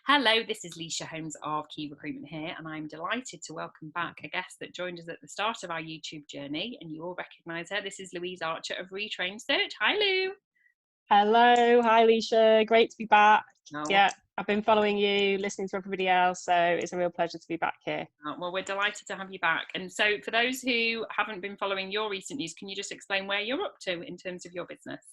Hello, this is Lysha Holmes of Qui Recruitment here, and I'm delighted to welcome back a guest that joined us at the start of our YouTube journey, and you all recognise her. This is Louise Archer of Retrained Search. Hi, Lou. Hello, hi Lysha, great to be back. Oh, Yeah, I've been following you, listening to everybody else, so it's a real pleasure to be back here. well, we're delighted to have you back. And so, for those who haven't been following your recent news, can you just explain where you're up to in terms of your business?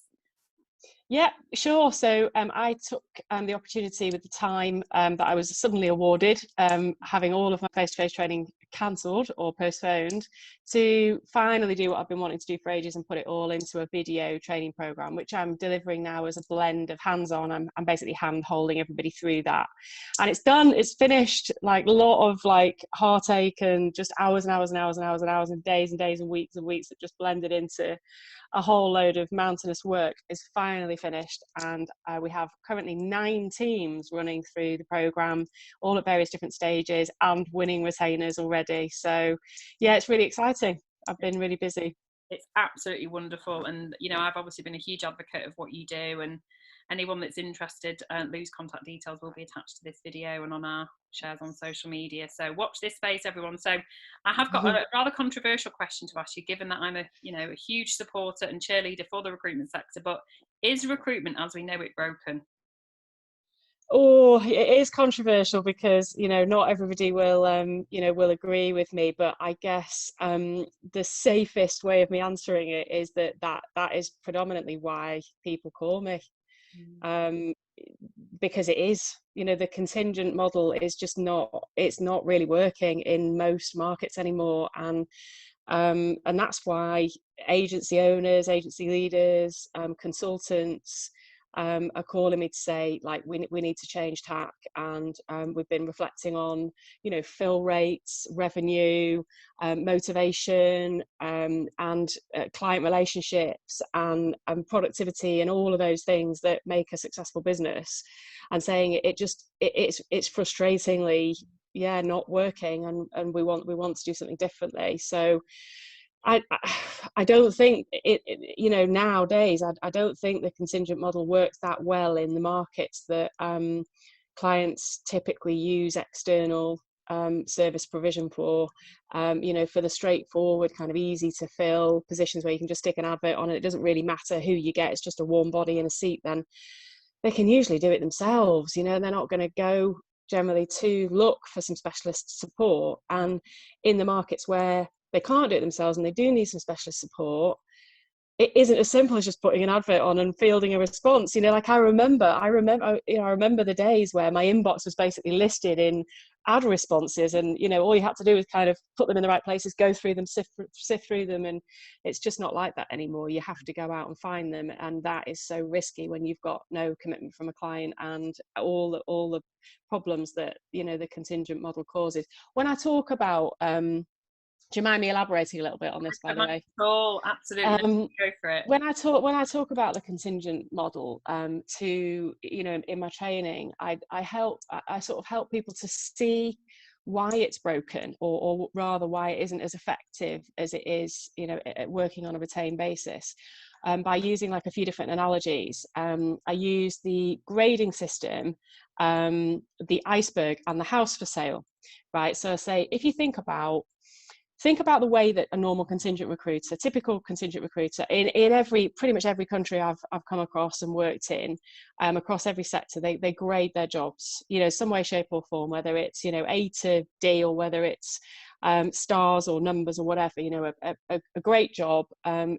Yeah, sure. So I took the opportunity with the time that I was suddenly awarded, having all of my face-to-face training cancelled or postponed, to finally do what I've been wanting to do for ages and put it all into a video training program, which I'm delivering now as a blend of hands-on. I'm basically hand-holding everybody through that. And it's done, it's finished, like a lot of like heartache and just hours and hours and hours and hours and hours and days and weeks that just blended into a whole load of mountainous work is finally finished, and we have currently 9 teams running through the program, all at various different stages and winning retainers already. So yeah, it's really exciting. I've been really busy. It's absolutely wonderful, and I've obviously been a huge advocate of what you do, and anyone that's interested, Lou's contact details will be attached to this video and on our shares on social media, so watch this space, everyone. So I have got a rather controversial question to ask you, given that I'm a huge supporter and cheerleader for the recruitment sector, but is recruitment as we know it broken? Oh, it is controversial because not everybody will will agree with me, but I guess the safest way of me answering it is that is predominantly why people call me. Because it is, the contingent model is just it's not really working in most markets anymore, and that's why agency owners, agency leaders, consultants are calling me to say, like, we need to change tack. And we've been reflecting on fill rates, revenue, motivation, and client relationships, and productivity, and all of those things that make a successful business, and saying it's frustratingly not working, and we want to do something differently. So I don't think nowadays I don't think the contingent model works that well in the markets that clients typically use external service provision for the straightforward, kind of easy to fill positions where you can just stick an advert on and it doesn't really matter who you get, it's just a warm body in a seat. Then they can usually do it themselves. They're not going to go generally to look for some specialist support. And in the markets where they can't do it themselves and they do need some specialist support, it isn't as simple as just putting an advert on and fielding a response. Like I remember the days where my inbox was basically listed in ad responses, and all you had to do was kind of put them in the right places, go through them, sift through them, and it's just not like that anymore. You have to go out and find them, and that is so risky when you've got no commitment from a client and all the problems that the contingent model causes. When I talk about do you mind me elaborating a little bit on this, by the way? Oh, absolutely. Go for it. When I talk about the contingent model, in my training, I sort of help people to see why it's broken, or rather why it isn't as effective as it is, working on a retained basis, by using like a few different analogies. I use the grading system, the iceberg, and the house for sale, right? So I say, if you think about the way that a normal contingent recruiter, typical contingent recruiter in pretty much every country I've come across and worked in, across every sector, they grade their jobs, some way, shape or form, whether it's, A to D, or whether it's stars or numbers or whatever. A great job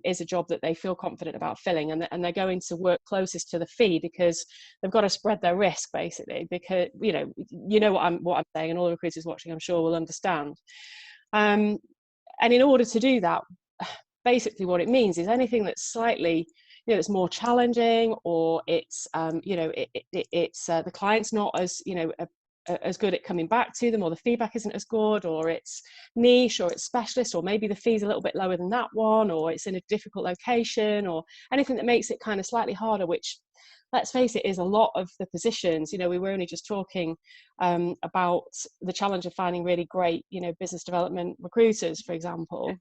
is a job that they feel confident about filling, and they're going to work closest to the fee, because they've got to spread their risk, basically, because what I'm saying, and all the recruiters watching, I'm sure, will understand. And in order to do that, basically what it means is anything that's slightly, it's more challenging, or it's, the client's not as, as good at coming back to them, or the feedback isn't as good, or it's niche, or it's specialist, or maybe the fee's a little bit lower than that one, or it's in a difficult location, or anything that makes it kind of slightly harder, which, let's face it, is a lot of the positions. We were only just talking about the challenge of finding really great, business development recruiters, for example.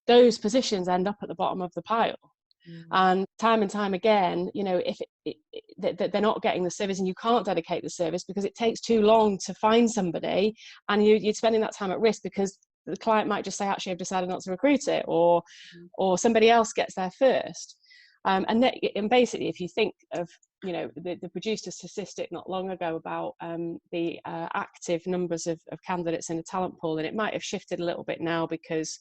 Those positions end up at the bottom of the pile. And time again, you know, if they're not getting the service, and you can't dedicate the service because it takes too long to find somebody, and you're spending that time at risk because the client might just say, actually, I've decided not to recruit it, or somebody else gets there first. And basically, if you think of, you know, they produced a statistic not long ago about the active numbers of candidates in the talent pool, and it might have shifted a little bit now because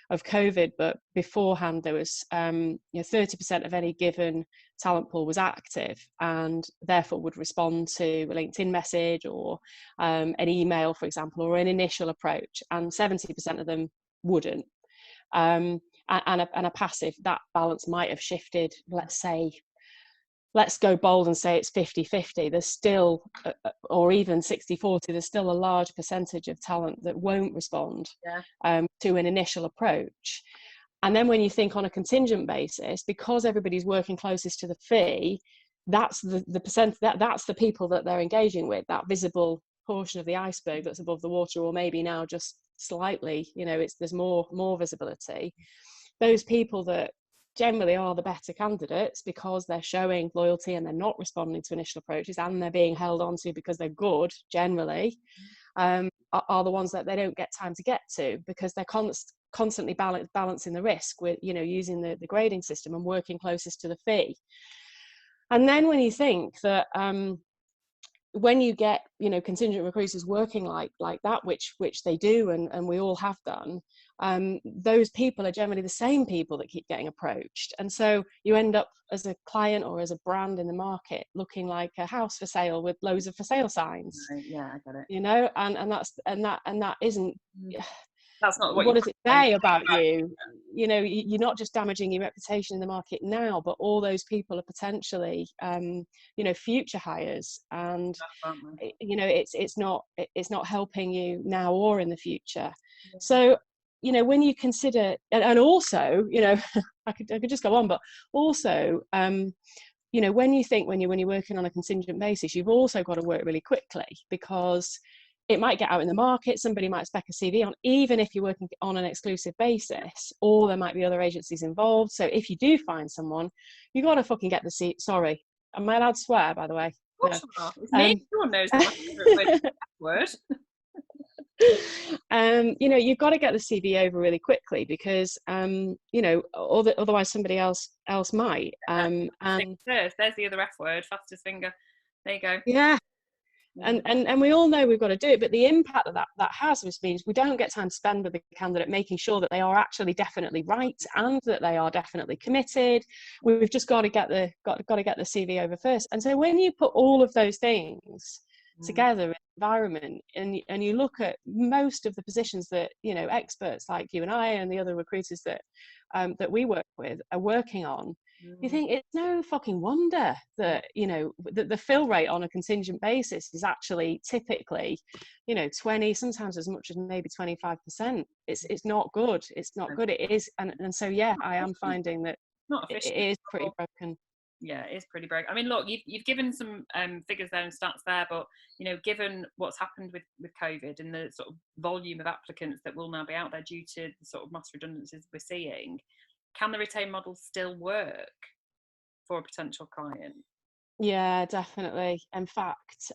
of COVID, but beforehand there was 30% of any given talent pool was active and therefore would respond to a LinkedIn message or an email, for example, or an initial approach, and 70% of them wouldn't. And a passive, that balance might have shifted. Let's go bold and say it's 50-50. There's still, or even 60-40, there's still a large percentage of talent that won't respond to an initial approach. And then when you think on a contingent basis, because everybody's working closest to the fee, that's the percent, that's the people that they're engaging with, that visible portion of the iceberg that's above the water, or maybe now just slightly, you know, there's more visibility. Those people that generally are the better candidates because they're showing loyalty and they're not responding to initial approaches and they're being held on to because they're good generally, are the ones that they don't get time to get to because they're constantly balancing the risk with, you know, using the grading system and working closest to the fee. And then when you think that when you get, you know, contingent recruiters working like that, which they do, and we all have done, those people are generally the same people that keep getting approached, and so you end up as a client or as a brand in the market looking like a house for sale with loads of for sale signs. Right, yeah, I get it. You know, and that isn't. That's not what does it say about you? You know, you're not just damaging your reputation in the market now, but all those people are potentially, you know, future hires, and you know, it's not helping you now or in the future. Yeah. So, you know, when you consider, and also, you know, I could just go on, but also, you know, when you're working on a contingent basis, you've also got to work really quickly because it might get out in the market, somebody might spec a CV on, even if you're working on an exclusive basis, or there might be other agencies involved. So if you do find someone, you got to fucking get the seat. Sorry, am I allowed to swear, by the way? Of course you are. It's me. Everyone knows that word. You know, you've got to get the CV over really quickly because, you know, otherwise somebody else might. And there's the other F word, fastest finger. There you go. Yeah. And we all know we've got to do it, but the impact that has means we don't get time to spend with the candidate making sure that they are actually definitely right and that they are definitely committed. We've just got to get the CV over first. And so when you put all of those things together in the environment, and you look at most of the positions that, you know, experts like you and I and the other recruiters that we work with are working on, you think it's no fucking wonder that, you know, the fill rate on a contingent basis is actually typically, you know, 20, sometimes as much as maybe 25%. It's not good. It's not good. It is, and so yeah, I am finding that it is pretty broken. Yeah, it is pretty broken. I mean, look, you've given some figures there and stats there, but, you know, given what's happened with COVID and the sort of volume of applicants that will now be out there due to the sort of mass redundancies we're seeing, can the retained model still work for a potential client? Yeah, definitely. In fact,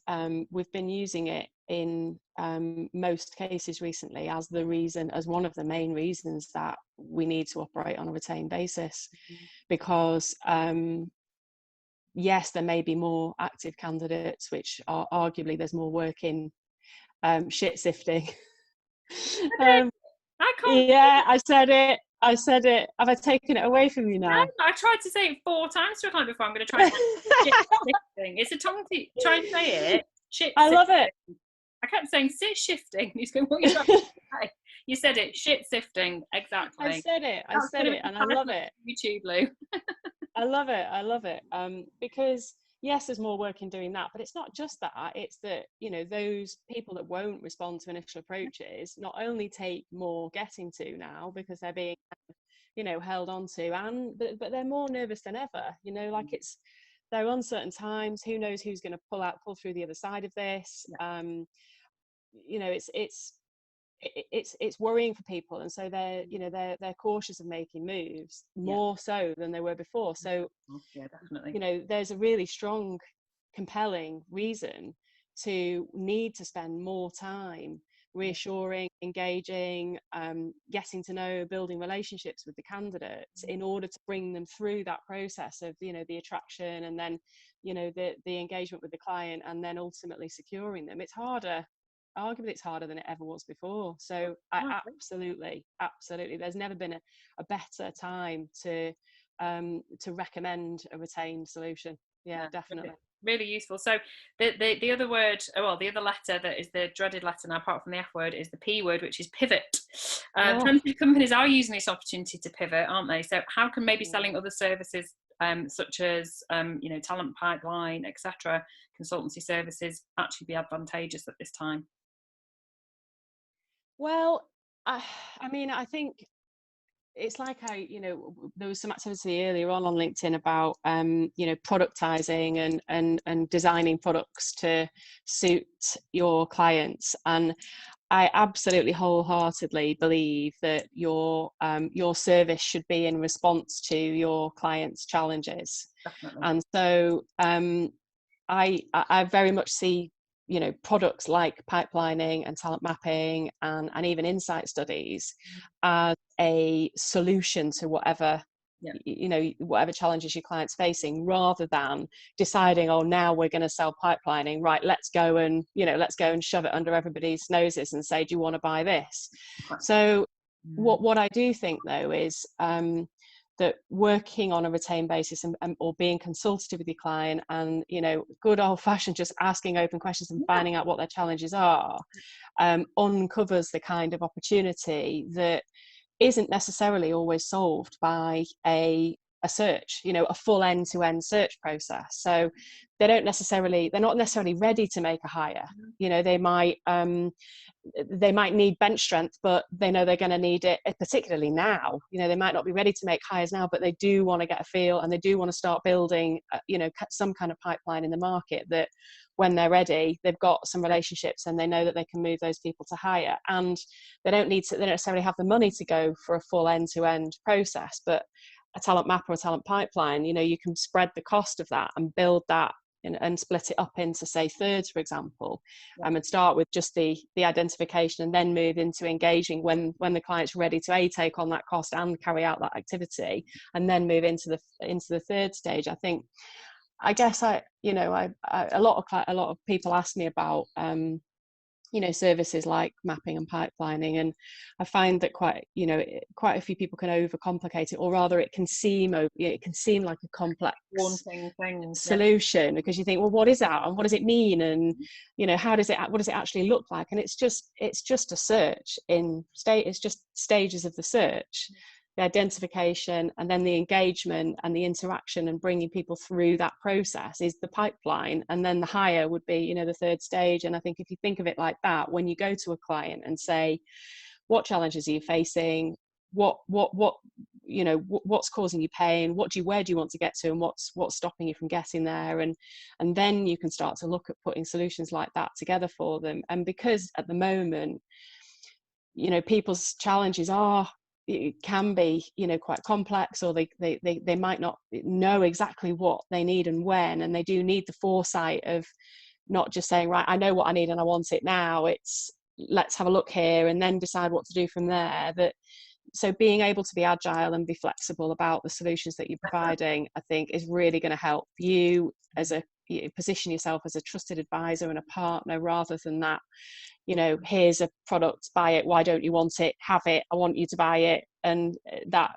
we've been using it in most cases recently as one of the main reasons that we need to operate on a retained basis, because yes, there may be more active candidates, which are arguably there's more work in shit sifting. I can't. Yeah, I said it. Have I taken it away from you now? No, I tried to say it 4 times to a client before. I'm going to try. Shit shifting. It's a tongue try and say it. Shit. I love it. I kept saying sit shifting. He's going, what are you trying to say? You said it. Shit sifting. Exactly. I said it, and I love it. YouTube, Lou. I love it. Because yes, there's more work in doing that, but it's not just that. It's that, you know, those people that won't respond to initial approaches not only take more getting to now because they're being, you know, held on to, but they're more nervous than ever. You know, like they're uncertain times. Who knows who's going to pull through the other side of this? You know, it's it's worrying for people, and so they're, you know, they're cautious of making moves more so than they were before. So yeah, definitely. you know, there's a really strong, compelling reason to need to spend more time reassuring, engaging, getting to know, building relationships with the candidates in order to bring them through that process of, you know, the attraction, and then, you know, the engagement with the client, and then ultimately securing them. It's harder, arguably it's harder than it ever was before. So I absolutely, there's never been a better time to recommend a retained solution. Yeah, definitely. Really useful. So the other word, well, the other letter that is the dreaded letter now, apart from the F word, is the P word, which is pivot. Plenty of companies are using this opportunity to pivot, aren't they? So how can maybe selling other services, such as you know, talent pipeline, etc., consultancy services, actually be advantageous at this time? Well, I mean, I think it's like you know, there was some activity earlier on LinkedIn about you know, productizing and designing products to suit your clients, and I absolutely wholeheartedly believe that your service should be in response to your clients' challenges. Definitely. And so I very much see, you know, products like pipelining and talent mapping and even insight studies as a solution to whatever, you know, whatever challenges your client's facing, rather than deciding, oh, now we're going to sell pipelining, right, let's go and, you know, let's go and shove it under everybody's noses and say, do you want to buy this? So what I do think, though, is that working on a retained basis or being consultative with your client, and, you know, good old fashioned just asking open questions and finding out what their challenges are, uncovers the kind of opportunity that isn't necessarily always solved by a search, you know, a full end-to-end search process. So they're not necessarily ready to make a hire. You know, they might need bench strength, but they know they're going to need it, particularly now. You know, they might not be ready to make hires now, but they do want to get a feel, and they do want to start building, you know, some kind of pipeline in the market, that when they're ready, they've got some relationships and they know that they can move those people to hire. And they don't necessarily have the money to go for a full end-to-end process, but a talent map or a talent pipeline, you know, you can spread the cost of that and build that and split it up into, say, thirds, for example, and start with just the identification, and then move into engaging when the client's ready to take on that cost and carry out that activity, and then move into the third stage. I guess a lot of people ask me about you know, services like mapping and pipelining, and I find that quite a few people can overcomplicate it, or rather it can seem like a complex solution, because you think, well, what is that and what does it mean, and, you know, what does it actually look like? And it's just a search it's just stages of the search, the identification, and then the engagement and the interaction and bringing people through that process is the pipeline, and then the hire would be, you know, the third stage. And I think if you think of it like that, when you go to a client and say, what challenges are you facing, what you know, what's causing you pain, where do you want to get to, and what's stopping you from getting there, and then you can start to look at putting solutions like that together for them. And because at the moment, you know, people's challenges can be, you know, quite complex, or they might not know exactly what they need and when, and they do need the foresight of not just saying, right, I know what I need and I want it now. It's, let's have a look here and then decide what to do from there. So being able to be agile and be flexible about the solutions that you're providing, I think, is really going to help you position yourself as a trusted advisor and a partner, rather than that, you know, here's a product, buy it, why don't you want it, have it, I want you to buy it, and that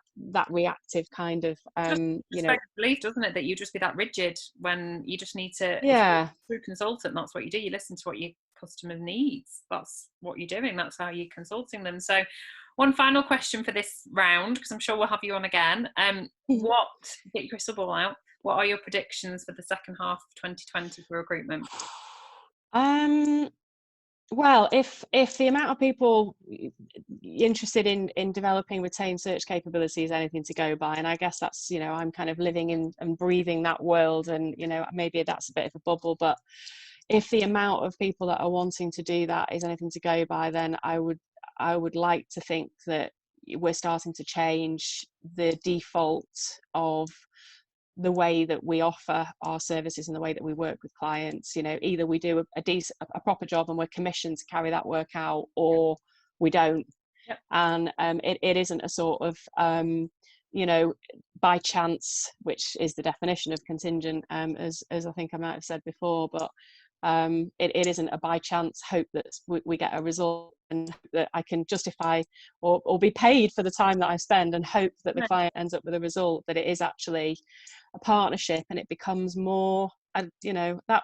reactive kind of you know, belief, doesn't it, that you just be that rigid when you just need to, through consultant, that's what you do, you listen to what your customer needs, that's what you're doing, that's how you're consulting them. So one final question for this round, because I'm sure we'll have you on again. Get your crystal ball out, what are your predictions for the second half of 2020 for recruitment? Well, if the amount of people interested in developing retained search capability is anything to go by, and I guess that's, you know, I'm kind of living in and breathing that world, and, you know, maybe that's a bit of a bubble, but if the amount of people that are wanting to do that is anything to go by, then I I would like to think that we're starting to change the default of the way that we offer our services and the way that we work with clients. You know, either we do a proper job and we're commissioned to carry that work out, or we don't. Yep. And it isn't a sort of you know, by chance, which is the definition of contingent, as I think I might have said before, but it isn't a by chance hope that we get a result and that I can justify or be paid for the time that I spend and hope that the client ends up with a result. That it is actually a partnership, and it becomes more, you know, that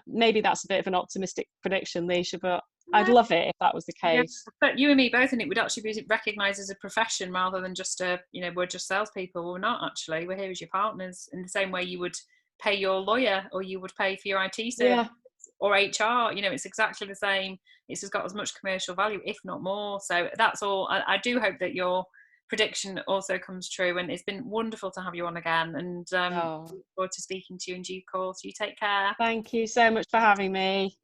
maybe that's a bit of an optimistic prediction, Lysha, but I'd love it if that was the case. Yeah, but you and me both, and it would actually be recognised as a profession rather than just a, you know, we're just salespeople. We're not actually. We're here as your partners, in the same way you would pay your lawyer or you would pay for your IT service or HR. You know, it's exactly the same. It's just got as much commercial value, if not more. So that's all. I do hope that your prediction also comes true, and it's been wonderful to have you on again, and look forward to speaking to you in due course. You take care. Thank you so much for having me.